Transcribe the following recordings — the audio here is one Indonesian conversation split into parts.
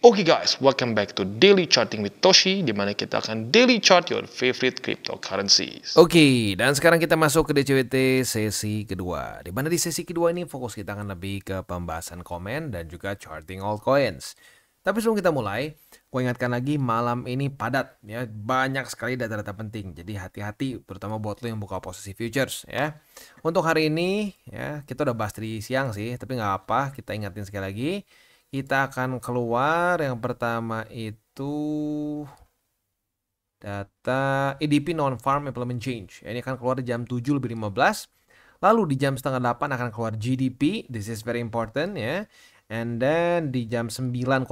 Oke guys, welcome back to Daily Charting with Toshi, di mana kita akan daily chart your favorite cryptocurrencies. Oke, dan sekarang kita masuk ke DCWT sesi kedua. Di mana di sesi kedua ini fokus kita akan lebih ke pembahasan komen dan juga charting altcoins. Tapi sebelum kita mulai, gue ingatkan lagi malam ini padat ya, banyak sekali data-data penting. Jadi hati-hati terutama buat lo yang buka posisi futures ya. Untuk hari ini ya, kita udah bahas di siang sih, tapi nggak apa, kita ingatin sekali lagi. Kita akan keluar yang pertama itu data EDP non-farm implement change. Ini akan keluar di jam 7:15. Lalu di jam setengah 8 akan keluar GDP. This is very important ya. And then di jam 9:15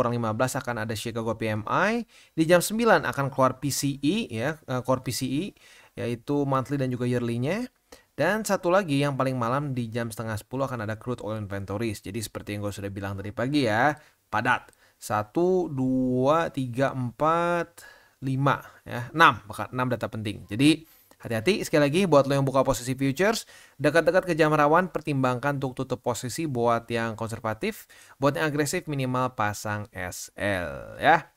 akan ada Chicago PMI. Di jam 9 akan keluar PCE ya, core PCE yaitu monthly dan juga yearly-nya. Dan satu lagi yang paling malam di jam setengah 10 akan ada crude oil inventories. Jadi seperti yang gue sudah bilang tadi pagi ya, padat. 1, 2, 3, 4, 5 ya, 6 data penting. Jadi hati-hati sekali lagi buat lo yang buka posisi futures, dekat-dekat ke jam rawan pertimbangkan untuk tutup posisi buat yang konservatif, buat yang agresif minimal pasang SL ya.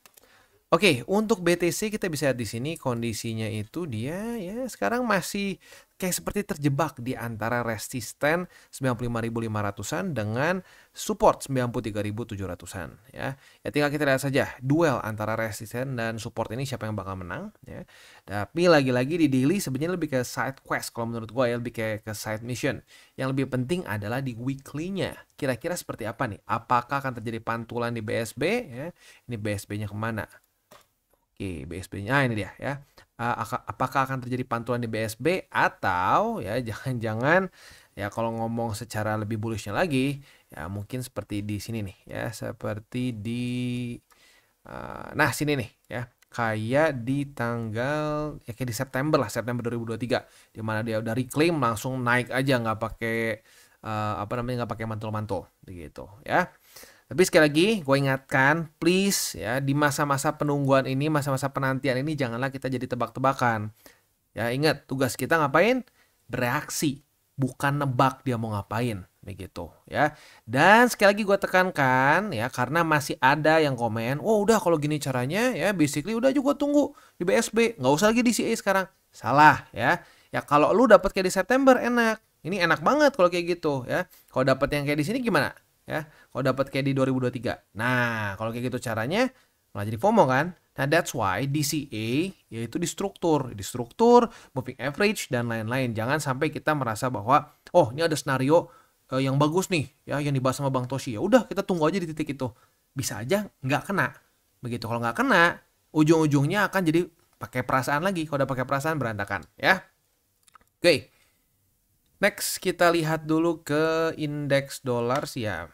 Oke, untuk BTC kita bisa lihat di sini kondisinya itu dia ya sekarang masih kayak seperti terjebak di antara resisten 95.500-an dengan support 93.700-an ya. Ya tinggal kita lihat saja duel antara resisten dan support ini siapa yang bakal menang ya. Tapi lagi-lagi di daily sebenarnya lebih ke side quest kalau menurut gue ya, lebih kayak ke side mission. Yang lebih penting adalah di weekly-nya. Kira-kira seperti apa nih? Apakah akan terjadi pantulan di BSB ya? Ini BSB-nya kemana? Oke, BSB-nya ini dia ya. Apakah akan terjadi pantulan di BSB atau ya jangan-jangan ya kalau ngomong secara lebih bullishnya lagi ya mungkin seperti di sini nih ya, seperti di nah sini nih ya. Kayak di tanggal ya kayak di September 2023 di mana dia udah reclaim langsung naik aja nggak pakai nggak pakai mantul-mantul begitu ya. Tapi sekali lagi gue ingatkan please ya di masa-masa penungguan ini, masa-masa penantian ini janganlah kita jadi tebak-tebakan. Ya ingat tugas kita ngapain? Bereaksi, bukan nebak dia mau ngapain begitu ya. Dan sekali lagi gue tekankan ya karena masih ada yang komen, "Oh, udah kalau gini caranya ya basically udah juga tunggu di BSB, nggak usah lagi di CA sekarang." Salah ya. Ya kalau lu dapat kayak di September enak. Ini enak banget kalau kayak gitu ya. Kalau dapat yang kayak di sini gimana? Ya, kalau dapat kayak di 2023. Nah, kalau kayak gitu caranya malah jadi FOMO kan? Nah, that's why DCA yaitu di struktur, moving average dan lain-lain. Jangan sampai kita merasa bahwa oh, ini ada scenario yang bagus nih ya yang dibahas sama Bang Toshi. Ya udah, kita tunggu aja di titik itu. Bisa aja nggak kena. Begitu kalau nggak kena, ujung-ujungnya akan jadi pakai perasaan lagi. Kalau udah pakai perasaan berantakan, ya. Oke. Next kita lihat dulu ke indeks dolar sih ya.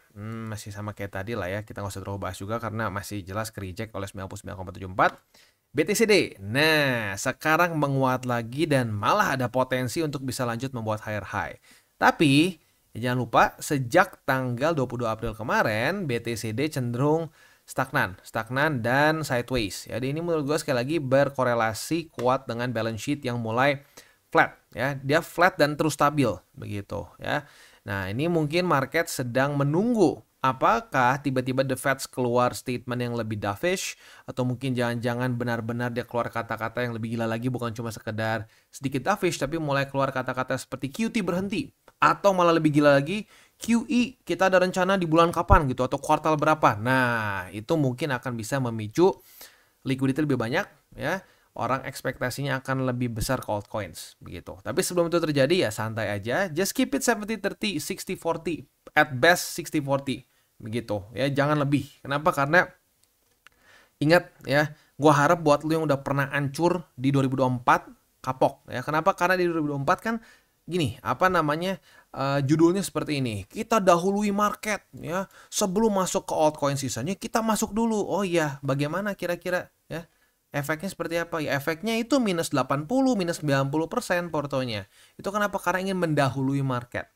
Masih sama kayak tadi lah ya. Kita nggak usah terlalu bahas juga karena masih jelas ke reject oleh 99,74. BTCD. Nah, sekarang menguat lagi dan malah ada potensi untuk bisa lanjut membuat higher high. Tapi jangan lupa sejak tanggal 22 April kemarin BTCD cenderung stagnan dan sideways. Jadi ini menurut gue sekali lagi berkorelasi kuat dengan balance sheet yang mulai flat ya, dia flat dan terus stabil begitu ya. Nah, ini mungkin market sedang menunggu apakah tiba-tiba The Fed keluar statement yang lebih dovish atau mungkin jangan-jangan benar-benar dia keluar kata-kata yang lebih gila lagi, bukan cuma sekedar sedikit dovish tapi mulai keluar kata-kata seperti QT berhenti atau malah lebih gila lagi QE kita ada rencana di bulan kapan gitu atau kuartal berapa. Nah, itu mungkin akan bisa memicu liquidity lebih banyak ya. Orang ekspektasinya akan lebih besar ke altcoins begitu. Tapi sebelum itu terjadi ya santai aja, just keep it 70-30, 60-40, at best 60-40 begitu ya, jangan lebih. Kenapa? Karena ingat ya, gua harap buat lu yang udah pernah hancur di 2024 kapok ya. Kenapa? Karena di 2024 kan gini, judulnya seperti ini. Kita dahului market ya. Sebelum masuk ke altcoin sisanya kita masuk dulu. Oh iya, bagaimana kira-kira ya? Efeknya seperti apa? Ya efeknya itu minus 80, minus 90% portonya. Itu kenapa? Karena ingin mendahului market.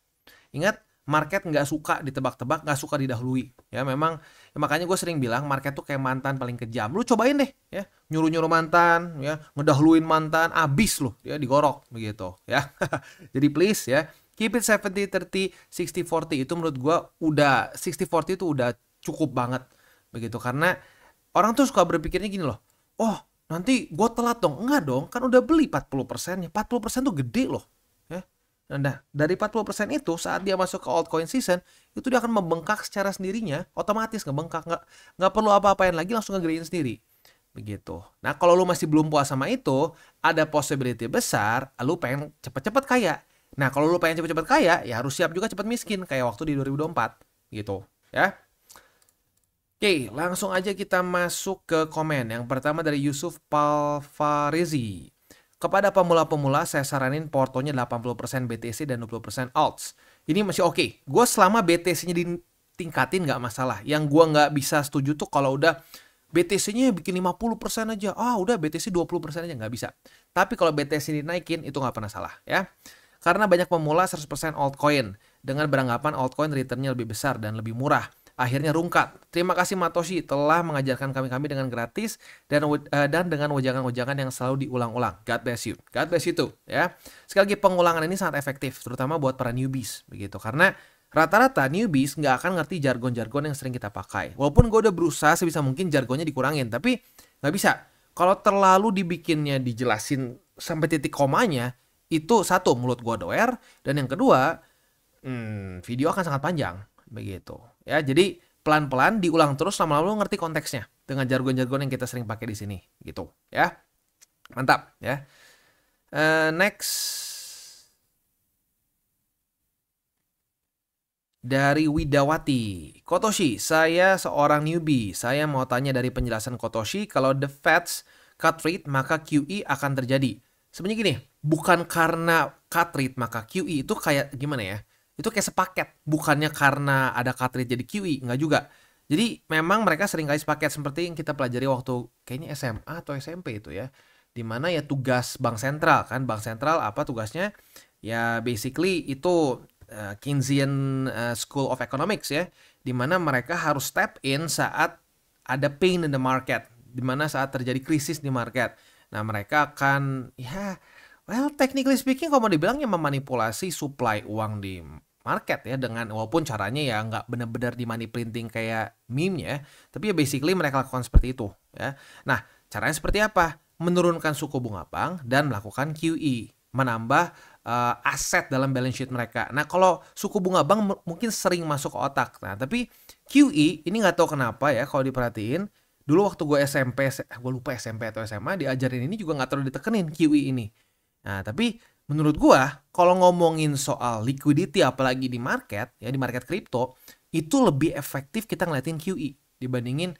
Ingat, market nggak suka ditebak-tebak, nggak suka didahului. Ya memang, ya makanya gue sering bilang market tuh kayak mantan paling kejam. Lu cobain deh, ya nyuruh-nyuruh mantan, ya ngedahuluin mantan, abis lu, ya digorok begitu, ya. Jadi please ya, keep it 70-30, 60-40 itu menurut gue udah 60-40 itu udah cukup banget begitu karena Orang tuh suka berpikirnya gini loh, oh nanti gue telat dong. Enggak dong, kan udah beli 40%-nya. 40% tuh gede loh. Ya. Nah, dari 40% itu saat dia masuk ke altcoin season, itu dia akan membengkak secara sendirinya, otomatis ngebengkak. Nggak perlu apa-apain lagi, langsung ngegedein sendiri. Begitu. Nah, kalau lu masih belum puas sama itu, ada possibility besar lu pengen cepet-cepet kaya. Nah, kalau lu pengen cepet-cepet kaya, ya harus siap juga cepet miskin kayak waktu di 2024 gitu, ya. Oke, langsung aja kita masuk ke komen. Yang pertama dari Yusuf Palfarezi. Kepada pemula-pemula, saya saranin portonya 80% BTC dan 20% alts. Ini masih oke. Gue selama BTC-nya ditingkatin nggak masalah. Yang gue nggak bisa setuju tuh kalau udah BTC-nya bikin 50% aja. Udah BTC 20% aja, nggak bisa. Tapi kalau BTC dinaikin, itu nggak pernah salah, ya. Karena banyak pemula 100% altcoin. Dengan beranggapan altcoin returnnya lebih besar dan lebih murah. Akhirnya rungkat. Terima kasih Matoshi telah mengajarkan kami dengan gratis dan dengan wejangan-wejangan yang selalu diulang-ulang. God bless you. God bless you too, ya. Sekali lagi pengulangan ini sangat efektif, terutama buat para newbies begitu. Karena rata-rata newbies nggak akan ngerti jargon-jargon yang sering kita pakai. Walaupun gue udah berusaha sebisa mungkin jargonnya dikurangin, tapi nggak bisa. Kalau terlalu dibikinnya dijelasin sampai titik komanya, itu satu, mulut gue doer, dan yang kedua, video akan sangat panjang. Begitu ya, jadi pelan-pelan diulang terus, lama-lama lu ngerti konteksnya dengan jargon-jargon yang kita sering pakai di sini gitu ya. Mantap ya. Next dari Widawati. Kotoshi, saya seorang newbie. Saya mau tanya dari penjelasan Kotoshi, kalau the Fed's cut rate maka QE akan terjadi. Sebenarnya gini, bukan karena cut rate maka QE, itu kayak gimana ya? Itu kayak sepaket, bukannya karena ada cut rate jadi QE, nggak juga. Jadi memang mereka sering kali sepaket seperti yang kita pelajari waktu kayaknya SMA atau SMP itu ya. Dimana ya tugas bank sentral kan, bank sentral apa tugasnya? Ya basically itu Keynesian School of Economics ya. Dimana mereka harus step in saat ada pain in the market. Dimana saat terjadi krisis di market. Nah mereka akan ya, well technically speaking kalau mau dibilang ya memanipulasi supply uang di market ya, dengan walaupun caranya ya nggak benar-benar di money printing kayak meme ya, tapi ya basically mereka lakukan seperti itu ya. Nah caranya seperti apa? Menurunkan suku bunga bank dan melakukan QE, menambah aset dalam balance sheet mereka. Nah kalau suku bunga bank mungkin sering masuk ke otak, nah tapi QE ini nggak tahu kenapa ya kalau diperhatiin. Dulu waktu gue SMP, gue lupa SMP atau SMA, diajarin ini juga nggak terlalu ditekenin QE ini. Nah tapi menurut gua kalau ngomongin soal liquidity apalagi di market ya, di market kripto, itu lebih efektif kita ngeliatin QE dibandingin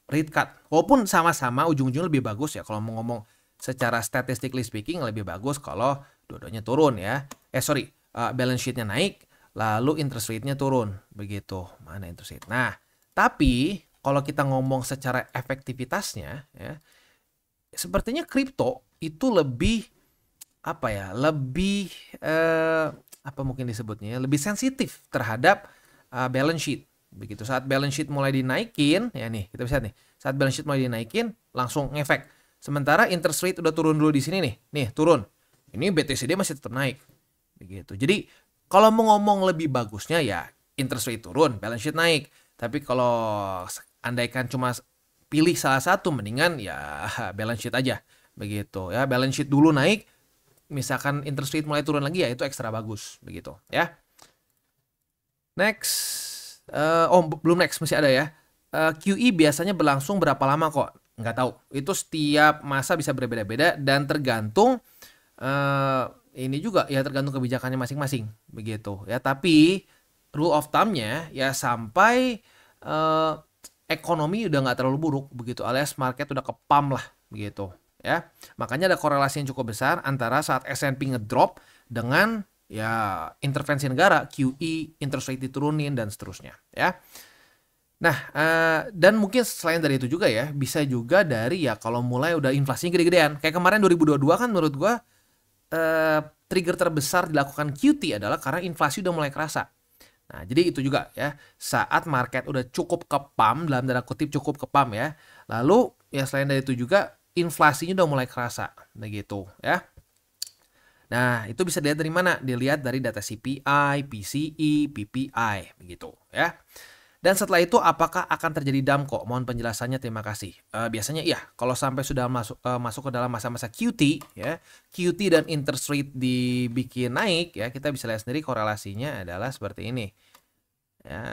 rate cut. Walaupun sama-sama ujung-ujungnya lebih bagus ya, kalau mau ngomong secara statistically speaking lebih bagus kalau dua-duanya turun ya. Balance sheet-nya naik lalu interest rate-nya turun begitu. Mana interest rate? Nah tapi kalau kita ngomong secara efektivitasnya ya, sepertinya kripto itu lebih apa ya, lebih apa mungkin disebutnya, lebih sensitif terhadap balance sheet begitu. Saat balance sheet mulai dinaikin ya, nih kita bisa nih, saat balance sheet mulai dinaikin langsung ngefek. Sementara interest rate udah turun dulu di sini nih turun, ini BTCD masih tetap naik begitu. Jadi kalau mau ngomong lebih bagusnya ya interest rate turun, balance sheet naik. Tapi kalau andaikan cuma pilih salah satu, mendingan ya balance sheet aja begitu ya. Balance sheet dulu naik, misalkan interest rate mulai turun lagi ya itu ekstra bagus begitu ya. Next, belum next, masih ada ya. QE biasanya berlangsung berapa lama kok? Nggak tahu. Itu setiap masa bisa berbeda-beda dan tergantung ini juga ya, tergantung kebijakannya masing-masing begitu ya. Tapi rule of thumb-nya ya sampai ekonomi udah nggak terlalu buruk begitu, alias market udah kepam lah begitu ya. Makanya ada korelasi yang cukup besar antara saat S&P ngedrop dengan ya intervensi negara, QE, interest rate diturunin dan seterusnya ya. Nah dan mungkin selain dari itu juga ya, bisa juga dari ya kalau mulai udah inflasinya gede-gedean kayak kemarin 2022 kan, menurut gua trigger terbesar dilakukan QT adalah karena inflasi udah mulai kerasa. Nah, jadi itu juga ya, saat market udah cukup kepam, dalam tanda kutip cukup kepam ya. Lalu ya selain dari itu juga inflasinya udah mulai kerasa begitu ya. Nah, itu bisa dilihat dari mana? Dilihat dari data CPI, PCE, PPI begitu ya. Dan setelah itu apakah akan terjadi Damco? Mohon penjelasannya, terima kasih. Biasanya iya, kalau sampai sudah masuk ke dalam masa-masa QT ya, QT dan interest rate dibikin naik ya, kita bisa lihat sendiri korelasinya adalah seperti ini. Ya,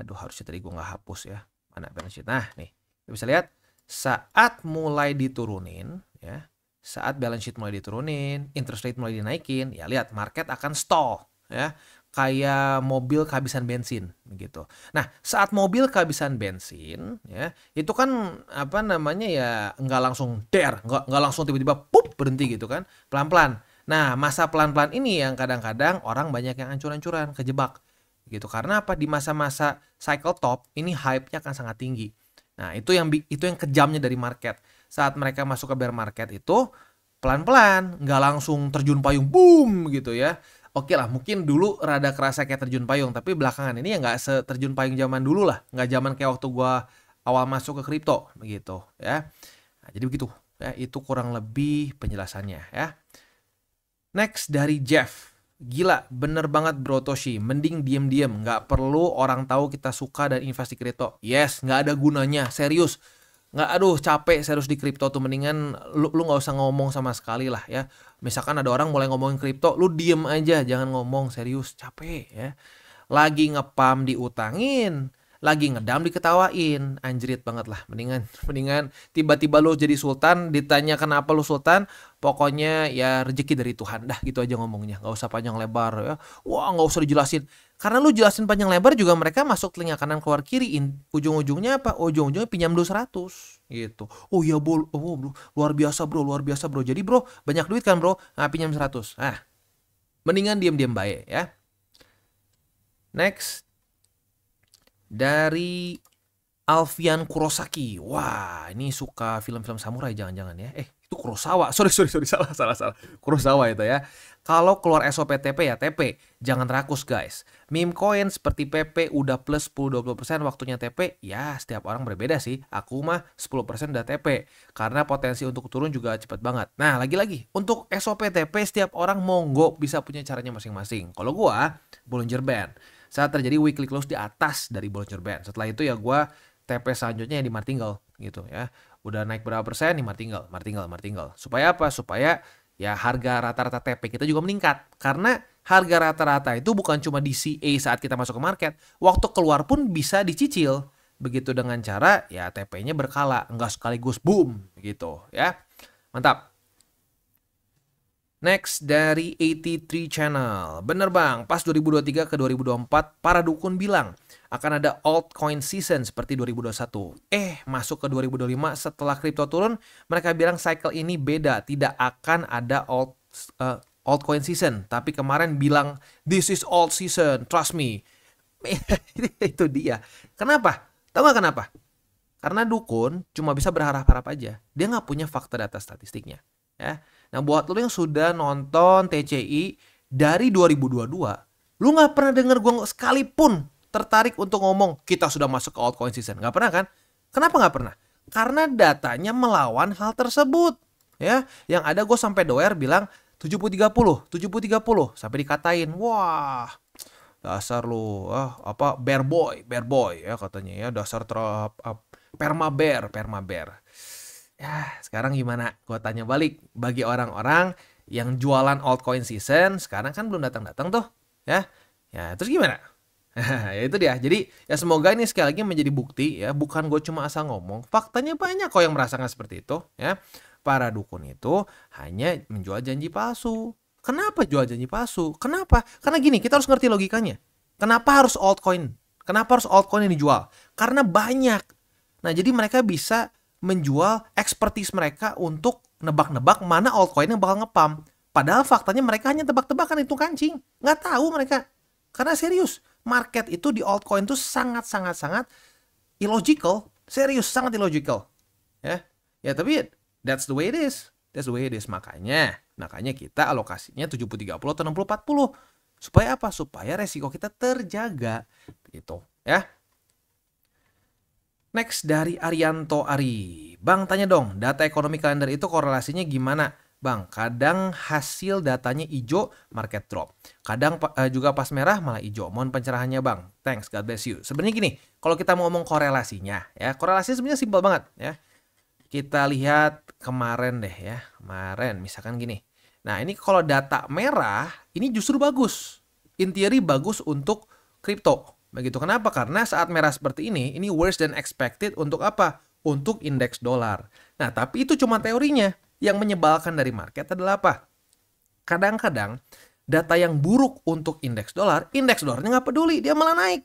aduh harusnya tadi gue nggak hapus ya. Mana balance sheet? Nah, nih. Kita bisa lihat saat mulai diturunin ya, saat balance sheet mulai diturunin, interest rate mulai dinaikin, ya lihat market akan stall ya. Kayak mobil kehabisan bensin gitu. Nah, saat mobil kehabisan bensin ya, itu kan apa namanya ya, nggak langsung nggak langsung tiba-tiba pup berhenti gitu kan, pelan-pelan. Nah, masa pelan-pelan ini yang kadang-kadang orang banyak yang ancur-ancuran, kejebak gitu. Karena apa? Di masa-masa cycle top ini hype-nya akan sangat tinggi. Nah, itu yang kejamnya dari market. Saat mereka masuk ke bear market itu pelan-pelan, nggak langsung terjun payung boom gitu ya. Oke lah, mungkin dulu rada kerasa kayak terjun payung, tapi belakangan ini ya nggak seterjun payung zaman dulu lah, nggak zaman kayak waktu gua awal masuk ke kripto begitu ya. Nah, jadi begitu ya, itu kurang lebih penjelasannya ya. Next dari Jeff. Gila, bener banget bro Toshi. Mending diem-diem, nggak perlu orang tahu kita suka dan investasi kripto. Yes, nggak ada gunanya, serius. Nggak, aduh capek serius di kripto tuh, mendingan lu nggak usah ngomong sama sekali lah ya. Misalkan ada orang mulai ngomongin kripto, lu diem aja, jangan ngomong, serius, capek ya. Lagi ngepam diutangin, lagi ngedam diketawain, anjrit banget lah. Mendingan tiba-tiba lu jadi sultan, ditanya kenapa lu sultan, pokoknya ya rezeki dari Tuhan, dah gitu aja ngomongnya, nggak usah panjang lebar ya. Wah, nggak usah dijelasin, karena lu jelasin panjang lebar juga mereka masuk telinga kanan keluar kiri, ujung-ujungnya apa? Ujung-ujungnya pinjam dulu 100 gitu. Oh iya bro, luar biasa bro, jadi bro banyak duit kan bro, nah pinjam 100. Mendingan diam-diam baik ya. Next dari Alfian Kurosaki. Wah, ini suka film-film samurai jangan-jangan ya. Itu Kurosawa. Sorry, salah. Kurosawa itu ya. Kalau keluar SOP TP ya TP. Jangan rakus guys. Meme coin seperti PP udah plus 10-20% waktunya TP. Ya, setiap orang berbeda sih. Aku mah 10% udah TP. Karena potensi untuk turun juga cepet banget. Nah, lagi-lagi. Untuk SOP TP setiap orang monggo bisa punya caranya masing-masing. Kalau gua, Bollinger Band. Saat terjadi weekly close di atas dari Bollinger Band. Setelah itu ya gue TP selanjutnya di martingale gitu ya. Udah naik berapa persen di martingale. Supaya apa? Supaya ya harga rata-rata TP kita juga meningkat. Karena harga rata-rata itu bukan cuma di CA saat kita masuk ke market. Waktu keluar pun bisa dicicil. Begitu dengan cara ya TP-nya berkala. Enggak sekaligus boom gitu ya. Mantap. Next dari 83 Channel. Bener bang, pas 2023 ke 2024 para dukun bilang akan ada altcoin season seperti 2021. Masuk ke 2025 setelah kripto turun, mereka bilang cycle ini beda, tidak akan ada altcoin season. Tapi kemarin bilang this is alt season, trust me. Itu dia. Kenapa? Tahu nggak kenapa? Karena dukun cuma bisa berharap-harap aja. Dia nggak punya fakta data statistiknya. Ya. Nah buat lo yang sudah nonton TCI dari 2022, lu nggak pernah denger gue sekalipun tertarik untuk ngomong kita sudah masuk ke altcoin season. Nggak pernah kan? Kenapa nggak pernah? Karena datanya melawan hal tersebut. Ya, yang ada gue sampai doer bilang 70-30 sampai dikatain, wah dasar lu bear boy ya katanya ya, dasar perma bear. Ya, sekarang gimana? Gue tanya balik, bagi orang-orang yang jualan altcoin season, sekarang kan belum datang-datang tuh, ya. Ya, terus gimana? Ya itu dia. Jadi, ya semoga ini sekali lagi menjadi bukti ya, bukan gue cuma asal ngomong, faktanya banyak kok yang merasakan seperti itu, ya. Para dukun itu hanya menjual janji palsu. Kenapa jual janji palsu? Kenapa? Karena gini, kita harus ngerti logikanya. Kenapa harus altcoin? Kenapa harus altcoin yang dijual? Karena banyak. Nah, jadi mereka bisa menjual expertise mereka untuk nebak-nebak mana altcoin yang bakal ngepam. Padahal faktanya mereka hanya tebak-tebakan, itu kancing. Nggak tahu mereka. Karena serius, market itu di altcoin itu sangat illogical. Serius, sangat illogical. Ya tapi that's the way it is. Makanya kita alokasinya 70-30 atau 60-40. Supaya apa? Supaya resiko kita terjaga. Begitu ya. Next dari Arianto Ari. Bang tanya dong, data ekonomi kalender itu korelasinya gimana? Bang, kadang hasil datanya hijau, market drop. Kadang juga pas merah malah hijau. Mohon pencerahannya Bang. Thanks, God bless you. Sebenarnya gini, kalau kita mau ngomong korelasinya, ya korelasinya sebenarnya simpel banget ya. Kita lihat kemarin deh ya, kemarin misalkan gini. Nah ini kalau data merah, ini justru bagus. In theory bagus untuk kripto. Begitu. Kenapa? Karena saat merah seperti ini worse than expected untuk apa? Untuk indeks dolar. Nah tapi itu cuma teorinya. Yang menyebalkan dari market adalah apa? Kadang-kadang data yang buruk untuk indeks dolarnya nggak peduli, dia malah naik.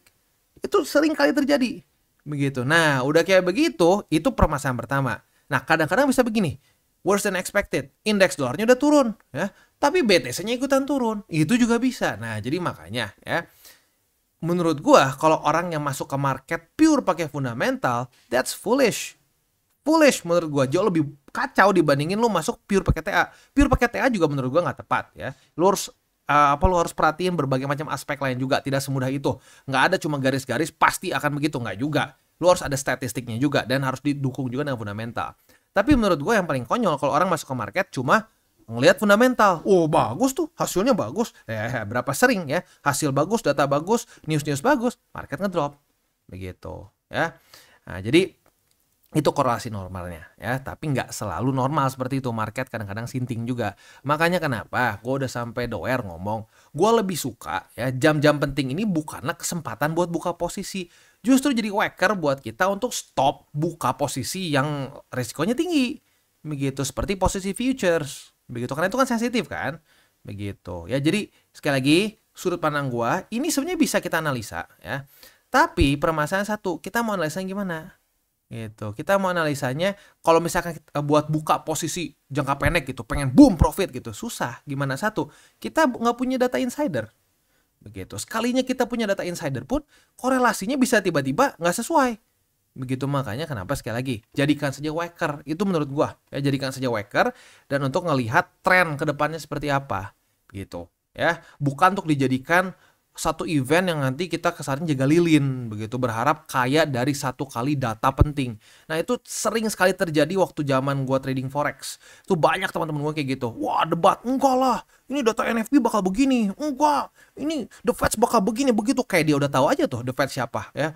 Itu sering kali terjadi. Begitu. Nah, udah kayak begitu, itu permasalahan pertama. Nah, kadang-kadang bisa begini, worse than expected, indeks dolarnya udah turun, ya, tapi BTC-nya ikutan turun. Itu juga bisa. Nah, jadi makanya, ya, menurut gua kalau orang yang masuk ke market pure pakai fundamental, that's foolish. Foolish menurut gua, jauh lebih kacau dibandingin lu masuk pure pakai TA. Pure pakai TA juga menurut gua nggak tepat ya. Lu harus perhatiin berbagai macam aspek lain juga, tidak semudah itu. Nggak ada cuma garis-garis pasti akan begitu, nggak juga. Lu harus ada statistiknya juga dan harus didukung juga dengan fundamental. Tapi menurut gua yang paling konyol kalau orang masuk ke market cuma ngelihat fundamental. Oh, bagus tuh, hasilnya bagus. Berapa sering ya? Hasil bagus, data bagus, news bagus, market ngedrop. Begitu ya. Nah, jadi itu korelasi normalnya ya, tapi nggak selalu normal seperti itu. Market kadang-kadang sinting juga. Makanya kenapa gue udah sampai doer ngomong, gue lebih suka ya jam-jam penting ini bukanlah kesempatan buat buka posisi, justru jadi waker buat kita untuk stop buka posisi yang resikonya tinggi. Begitu, seperti posisi futures. Begitu, karena itu kan sensitif kan. Begitu ya, jadi sekali lagi sudut pandang gue ini sebenarnya bisa kita analisa ya. Tapi permasalahan satu, kita mau analisa gimana? Gitu. Kita mau analisanya kalau misalkan kita buat buka posisi jangka pendek gitu, pengen boom profit gitu, susah. Gimana? Satu, kita nggak punya data insider. Begitu. Sekalinya kita punya data insider pun korelasinya bisa tiba-tiba nggak sesuai. Begitu, makanya kenapa sekali lagi jadikan saja waker. Itu menurut gua ya, jadikan saja waker dan untuk ngelihat tren ke depannya seperti apa. Gitu ya. Bukan untuk dijadikan satu event yang nanti kita kesannya jaga lilin, begitu, berharap kaya dari satu kali data penting. Nah itu sering sekali terjadi waktu zaman gua trading forex. Itu banyak teman-teman gua kayak gitu. Wah, debat, enggak lah, ini data NFP bakal begini, enggak, ini the Fed bakal begini, begitu. Kayak dia udah tahu aja tuh the Fed siapa ya.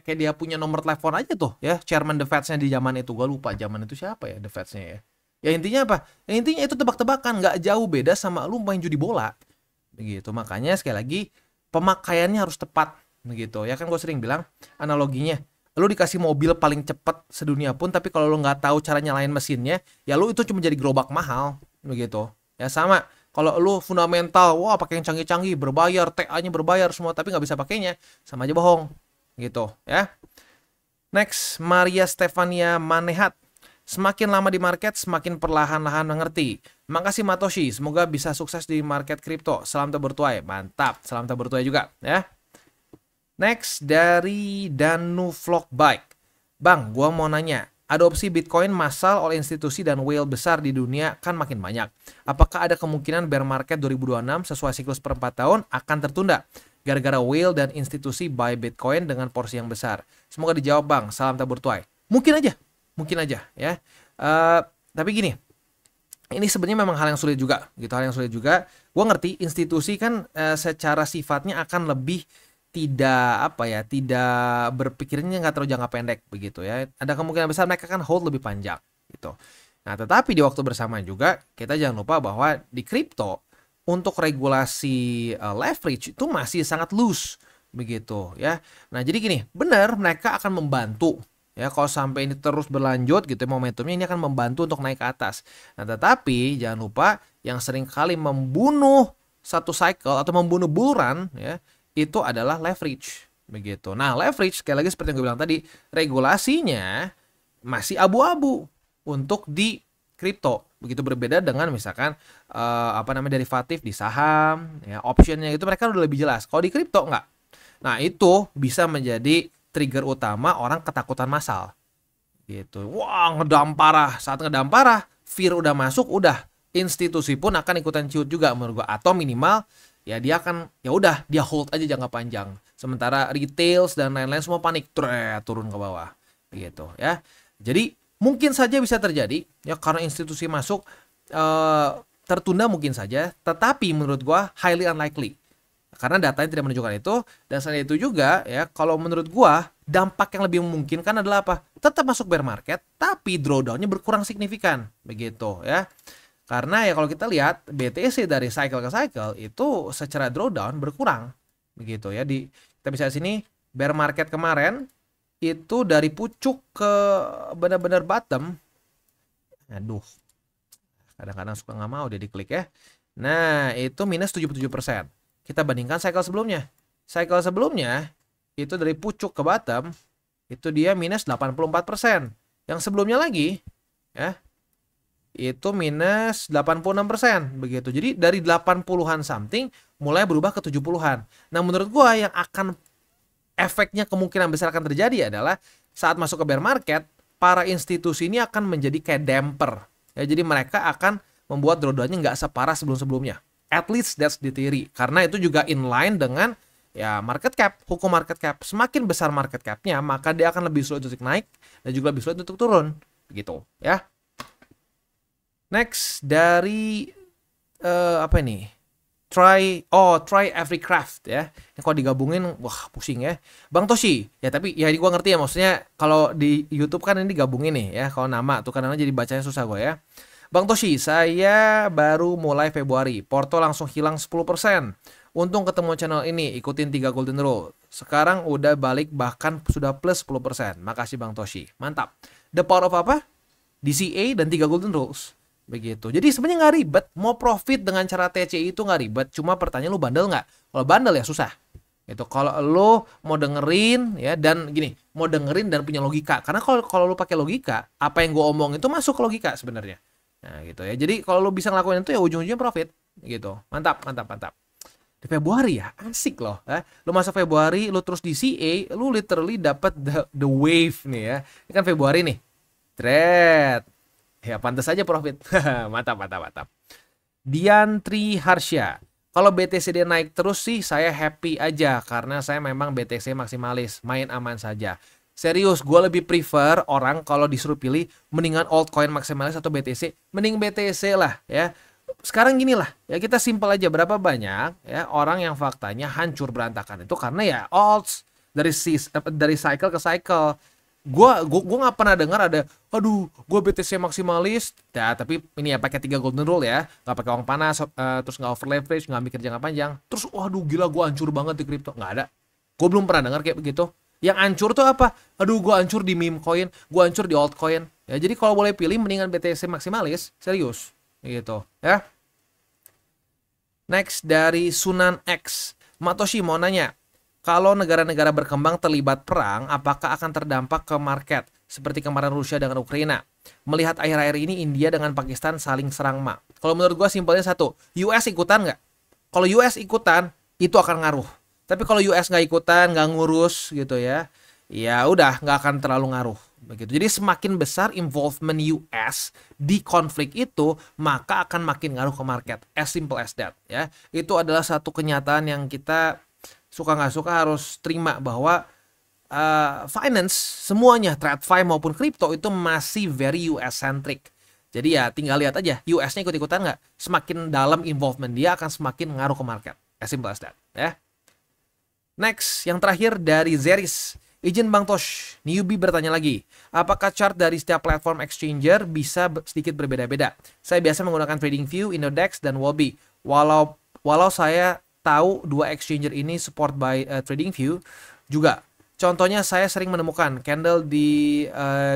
Kayak dia punya nomor telepon aja tuh ya, chairman the Fed-nya di zaman itu. Gua lupa zaman itu siapa ya the Fed-nya ya. Ya intinya apa? Ya, intinya itu tebak-tebakan, nggak jauh beda sama lu main judi bola. Begitu. Makanya sekali lagi pemakaiannya harus tepat, begitu ya kan. Gue sering bilang analoginya, lu dikasih mobil paling cepat sedunia pun, tapi kalau lu nggak tahu cara nyalain mesinnya, ya lu itu cuma jadi gerobak mahal, begitu ya. Sama kalau lu fundamental, wah pakai yang canggih-canggih, berbayar, TA-nya berbayar semua, tapi nggak bisa pakainya, sama aja bohong, gitu ya. Next, Maria Stefania Manehat. Semakin lama di market, semakin perlahan-lahan mengerti. Makasih Matoshi, semoga bisa sukses di market kripto. Salam tabur tuai. Mantap, salam tabur tuai juga ya. Next, dari Danu Vlog Bike. Bang, gua mau nanya, adopsi Bitcoin massal oleh institusi dan whale besar di dunia kan makin banyak. Apakah ada kemungkinan bear market 2026 sesuai siklus per 4 tahun akan tertunda gara-gara whale dan institusi buy Bitcoin dengan porsi yang besar? Semoga dijawab Bang, salam tabur tuai. Mungkin aja ya. Tapi gini, ini sebenarnya memang hal yang sulit juga, gitu, hal yang sulit juga. Gue ngerti institusi kan secara sifatnya akan lebih tidak berpikirnya nggak terlalu jangka pendek, begitu ya. Ada kemungkinan besar mereka kan hold lebih panjang, gitu. Nah, tetapi di waktu bersamaan juga kita jangan lupa bahwa di kripto untuk regulasi leverage itu masih sangat loose, begitu ya. Nah, jadi gini, benar mereka akan membantu. Ya, kalau sampai ini terus berlanjut gitu, momentumnya ini akan membantu untuk naik ke atas. Nah, tetapi jangan lupa yang sering kali membunuh satu cycle atau membunuh bull run ya, itu adalah leverage. Begitu. Nah, leverage sekali lagi seperti yang gue bilang tadi, regulasinya masih abu-abu untuk di kripto. Begitu, berbeda dengan misalkan derivatif di saham, ya, optionnya itu mereka udah lebih jelas. Kalau di kripto enggak. Nah, itu bisa menjadi trigger utama orang ketakutan massal gitu. Wah, ngedam parah. Saat ngedam parah, fear udah masuk, udah institusi pun akan ikutan ciut juga menurut gua, atau minimal ya dia akan ya udah dia hold aja jangka panjang. Sementara retails dan lain-lain semua panik, turun ke bawah gitu ya. Jadi mungkin saja bisa terjadi ya karena institusi masuk, tertunda mungkin saja, tetapi menurut gua highly unlikely. Karena datanya tidak menunjukkan itu, dan selain itu juga ya, kalau menurut gua dampak yang lebih memungkinkan adalah apa? Tetap masuk bear market, tapi drawdown-nya berkurang signifikan, begitu ya. Karena ya kalau kita lihat BTC dari cycle ke cycle itu secara drawdown berkurang, begitu ya. Kita bisa lihat sini bear market kemarin itu dari pucuk ke benar-benar bottom. Aduh, kadang-kadang suka nggak mau dia diklik ya. Nah, itu minus 77%. Kita bandingkan cycle sebelumnya. Cycle sebelumnya itu dari pucuk ke bottom itu dia minus 84%. Yang sebelumnya lagi ya itu minus 86% begitu. Jadi dari 80-an something mulai berubah ke 70-an. Nah, menurut gua yang akan efeknya kemungkinan besar akan terjadi adalah saat masuk ke bear market, para institusi ini akan menjadi kayak damper. Ya, jadi mereka akan membuat drawdown-nya nggak separah sebelum-sebelumnya. At least that's the theory. Karena itu juga inline dengan ya market cap, hukum market cap. Semakin besar market cap-nya, maka dia akan lebih sulit untuk naik dan juga lebih sulit untuk turun. Begitu ya. Next dari apa ini? Try every craft ya. Yang kalau digabungin wah pusing ya. Bang Toshi. Ya tapi ya gua ngerti ya, maksudnya kalau di YouTube kan ini digabungin nih ya. Kalau nama tuh kadang-kadang jadi bacanya susah gue ya. Bang Toshi, saya baru mulai Februari. Porto langsung hilang 10%. Untung ketemu channel ini, ikutin 3 golden rule. Sekarang udah balik bahkan sudah plus 10%. Makasih Bang Toshi. Mantap. The power of apa? DCA dan 3 golden rules. Begitu. Jadi sebenarnya nggak ribet. Mau profit dengan cara TCI itu nggak ribet. Cuma pertanyaan lu bandel nggak? Kalau bandel ya susah. Itu kalau lu mau dengerin ya, dan gini, mau dengerin dan punya logika. Karena kalau lu pakai logika, apa yang gue omong itu masuk ke logika sebenarnya. Nah gitu ya. Jadi kalau lu bisa ngelakuin itu ya ujung-ujungnya profit gitu. Mantap, mantap, mantap. Di Februari ya, asik loh. Lu masuk Februari, lu terus di CA, lu literally dapat the wave nih ya. Ini kan Februari nih. Thread. Ya pantas aja profit. Mantap, mantap, mantap. Diantri Harsya. Kalau BTCD naik terus sih saya happy aja karena saya memang BTC maksimalis, main aman saja. Serius, gue lebih prefer orang kalau disuruh pilih mendingan altcoin maksimalis atau BTC, mending BTC lah ya. Sekarang gini lah, ya kita simpel aja, berapa banyak ya orang yang faktanya hancur berantakan itu karena ya alts dari cycle ke cycle. Gua nggak pernah dengar ada, aduh, gue BTC maksimalis, ya tapi ini ya pakai 3 golden rule ya, nggak pakai uang panas, terus nggak over leverage, nggak mikir jangka panjang, terus waduh gila gue hancur banget di kripto, nggak ada. Gue belum pernah dengar kayak begitu. Yang hancur tuh apa? Aduh, gue hancur di meme coin, gue hancur di altcoin. Ya, jadi kalau boleh pilih, mendingan BTC maksimalis, serius, gitu, ya. Next dari Sunan X, Matoshi mau nanya, kalau negara-negara berkembang terlibat perang, apakah akan terdampak ke market seperti kemarin Rusia dengan Ukraina? Melihat akhir-akhir ini India dengan Pakistan saling serang mak. Kalau menurut gue simpelnya satu, US ikutan nggak? Kalau US ikutan, itu akan ngaruh. Tapi kalau US nggak ikutan, nggak ngurus gitu ya, ya udah nggak akan terlalu ngaruh begitu. Jadi semakin besar involvement US di konflik itu, maka akan makin ngaruh ke market. As simple as that ya. Itu adalah satu kenyataan yang kita suka nggak suka harus terima bahwa finance semuanya, TradFi maupun kripto itu masih very US centric. Jadi ya tinggal lihat aja US-nya ikut-ikutan nggak. Semakin dalam involvement dia akan semakin ngaruh ke market. As simple as that ya. Next, yang terakhir dari Zeris. Izin Bang Tosh, newbie bertanya lagi. Apakah chart dari setiap platform exchanger bisa sedikit berbeda-beda? Saya biasa menggunakan TradingView, Innodex, dan Wobby. Walau saya tahu dua exchanger ini support by TradingView juga. Contohnya saya sering menemukan candle di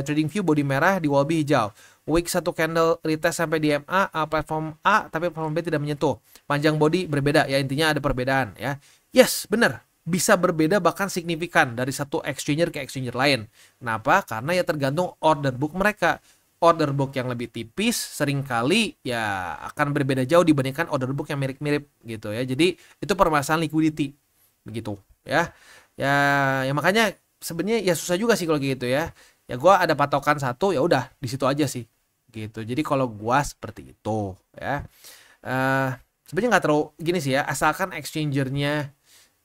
TradingView body merah, di Wobby hijau. Wick satu candle retest sampai di MA, platform A, tapi platform B tidak menyentuh. Panjang body berbeda, ya intinya ada perbedaan ya. Yes, benar. Bisa berbeda bahkan signifikan dari satu exchanger ke exchanger lain. Kenapa? Karena ya tergantung order book mereka. Order book yang lebih tipis seringkali ya akan berbeda jauh dibandingkan order book yang mirip-mirip gitu ya. Jadi itu permasalahan liquidity begitu ya. Ya makanya sebenarnya ya susah juga sih kalau gitu ya. Ya gua ada patokan satu, ya udah di situ aja sih gitu. Jadi kalau gua seperti itu ya. Sebenarnya nggak terlalu gini sih ya, asalkan exchangernya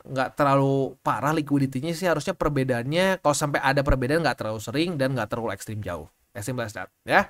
nggak terlalu parah liquidity-nya sih, harusnya perbedaannya kalau sampai ada perbedaan nggak terlalu sering dan nggak terlalu ekstrim jauh. As simple as that ya.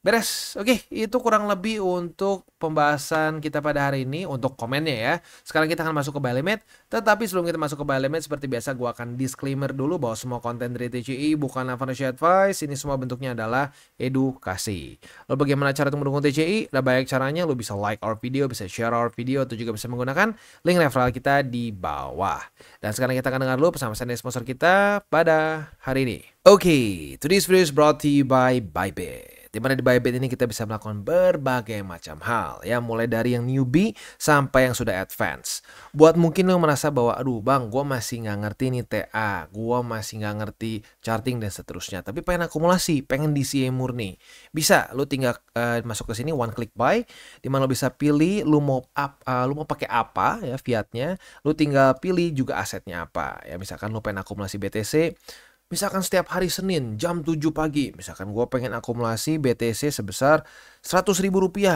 Beres. Oke, itu kurang lebih untuk pembahasan kita pada hari ini untuk komennya ya. Sekarang kita akan masuk ke buy limit. Tetapi sebelum kita masuk ke buy limit, seperti biasa gua akan disclaimer dulu bahwa semua konten dari TCI bukanlah financial advice. Ini semua bentuknya adalah edukasi. Lalu bagaimana cara untuk mendukung TCI? Ada banyak caranya. Lu bisa like our video, bisa share our video, atau juga bisa menggunakan link referral kita di bawah. Dan sekarang kita akan dengar dulu pesan-pesan dari sponsor kita pada hari ini. Oke, today's video is brought to you by Bybit. Di mana di Bybit ini kita bisa melakukan berbagai macam hal ya, mulai dari yang newbie sampai yang sudah advance. Buat mungkin lo merasa bahwa aduh bang, gue masih nggak ngerti nih TA, gue masih nggak ngerti charting dan seterusnya, tapi pengen akumulasi, pengen DCA murni, bisa lo tinggal masuk ke sini one click buy, di mana lo bisa pilih lo mau pakai apa ya fiatnya, lo tinggal pilih juga asetnya apa ya. Misalkan lo pengen akumulasi BTC, misalkan setiap hari Senin jam 7 pagi, misalkan gue pengen akumulasi BTC sebesar Rp100.000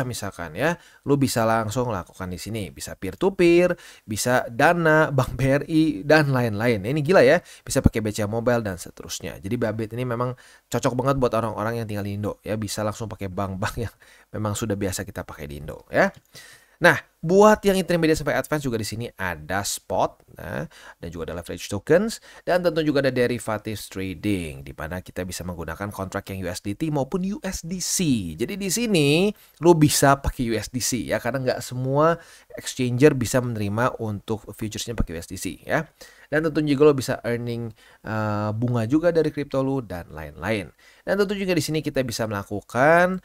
misalkan ya, lu bisa langsung lakukan di sini. Bisa peer to peer, bisa Dana, Bank BRI dan lain-lain. Ini gila ya, bisa pakai BCA Mobile dan seterusnya. Jadi Bybit ini memang cocok banget buat orang-orang yang tinggal di Indo ya, bisa langsung pakai bank-bank yang memang sudah biasa kita pakai di Indo ya. Nah, buat yang intermediate sampai advance juga di sini ada spot, nah, dan juga ada leverage tokens, dan tentu juga ada derivatives trading, di mana kita bisa menggunakan kontrak yang USDT maupun USDC. Jadi di sini lo bisa pakai USDC ya, karena nggak semua exchanger bisa menerima untuk futuresnya pakai USDC ya. Dan tentu juga lo bisa earning bunga juga dari kripto lo dan lain-lain. Dan tentu juga di sini kita bisa melakukan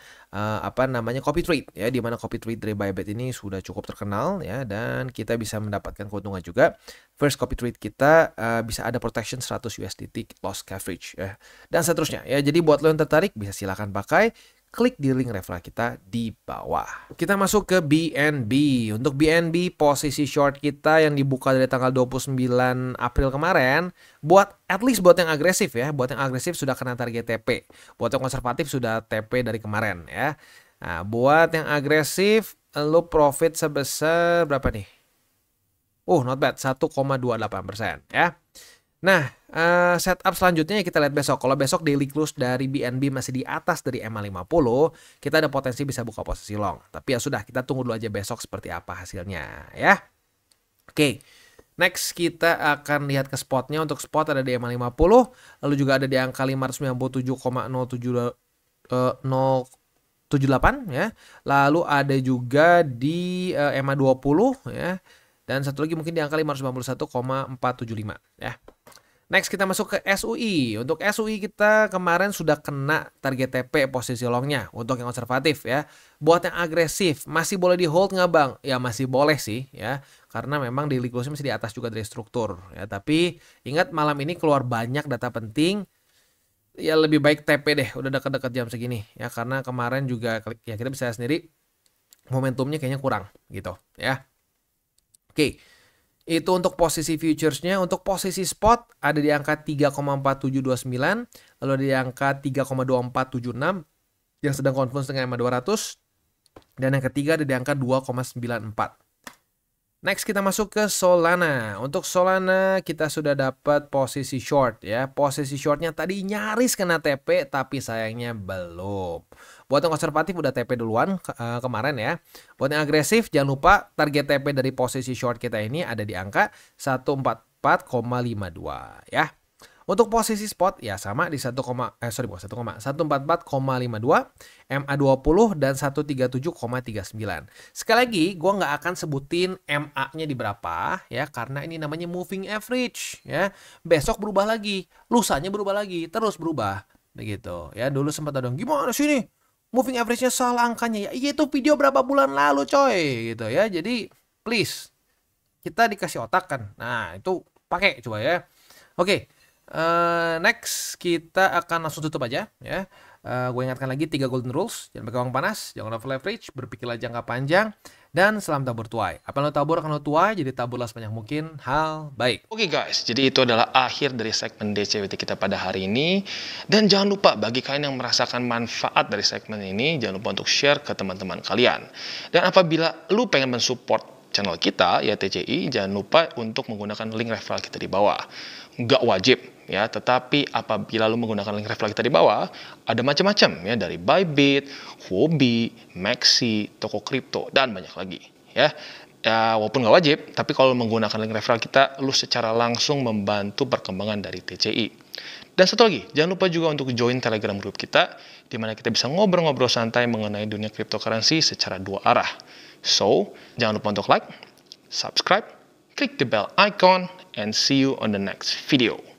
copy trade ya, di mana copy trade dari Bybit ini sudah cukup terkenal ya, dan kita bisa mendapatkan keuntungan juga. First copy trade kita bisa ada protection 100 USDT loss coverage ya, dan seterusnya ya. Jadi buat lo yang tertarik bisa silakan pakai. Klik di link referral kita di bawah. Kita masuk ke BNB. Untuk BNB, posisi short kita yang dibuka dari tanggal 29 April kemarin, at least buat yang agresif ya, buat yang agresif sudah kena target TP. Buat yang konservatif sudah TP dari kemarin ya. Nah, buat yang agresif, lo profit sebesar berapa nih? Not bad, 1,28% ya. Nah, setup selanjutnya kita lihat besok. Kalau besok daily close dari BNB masih di atas dari MA50, kita ada potensi bisa buka posisi long. Tapi ya sudah, kita tunggu dulu aja besok seperti apa hasilnya ya. Oke, next kita akan lihat ke spotnya. Untuk spot ada di MA50, lalu juga ada di angka 597,078 ya. Lalu ada juga di MA20 ya. Dan satu lagi mungkin di angka 591,475 ya. Next kita masuk ke SUI. Untuk SUI kita kemarin sudah kena target TP posisi longnya untuk yang konservatif ya. Buat yang agresif masih boleh di hold nggak bang? Ya masih boleh sih ya. Karena memang daily close masih di atas juga dari struktur ya. Tapi ingat malam ini keluar banyak data penting. Ya lebih baik TP deh, udah dekat-dekat jam segini ya. Karena kemarin juga ya kita bisa sendiri momentumnya kayaknya kurang gitu ya. Oke. Itu untuk posisi futuresnya. Untuk posisi spot ada di angka 3,4729, lalu ada di angka 3,2476 yang sedang confluence dengan MA 200, dan yang ketiga ada di angka 2,94. Next kita masuk ke Solana. Untuk Solana kita sudah dapat posisi short ya. Posisi shortnya tadi nyaris kena TP tapi sayangnya belum. Buat yang konservatif udah TP duluan kemarin ya. Buat yang agresif jangan lupa target TP dari posisi short kita ini ada di angka 144,52 ya. Untuk posisi spot ya sama di 144,52, MA20 dan 137,39. Sekali lagi gue nggak akan sebutin MA-nya di berapa ya, karena ini namanya moving average ya. Besok berubah lagi, lusanya berubah lagi, terus berubah begitu ya. Dulu sempat ada gimana sih nih moving average-nya salah angkanya ya. Iya itu video berapa bulan lalu coy gitu ya. Jadi please kita dikasih otak kan. Nah itu pakai coba ya. Oke. Next kita akan langsung tutup aja ya. Gue ingatkan lagi 3 golden rules. Jangan pakai uang panas, jangan over leverage, berpikirlah jangka panjang, dan salam tabur tuai. Apa yang lo tabur akan lo tuai, jadi taburlah sebanyak mungkin hal baik. Oke guys, jadi itu adalah akhir dari segmen DCWT kita pada hari ini. Dan jangan lupa bagi kalian yang merasakan manfaat dari segmen ini, jangan lupa untuk share ke teman-teman kalian. Dan apabila lu pengen mensupport channel kita ya TCI, jangan lupa untuk menggunakan link referral kita di bawah. Nggak wajib ya. Tetapi apabila lu menggunakan link referral kita di bawah, ada macam-macam ya, dari Bybit, Huobi, Maxi, toko kripto, dan banyak lagi ya. Ya, walaupun nggak wajib, tapi kalau menggunakan link referral kita, lu secara langsung membantu perkembangan dari TCI. Dan satu lagi, jangan lupa juga untuk join Telegram group kita, di mana kita bisa ngobrol-ngobrol santai mengenai dunia cryptocurrency secara dua arah. So, jangan lupa untuk like, subscribe, click the bell icon, and see you on the next video.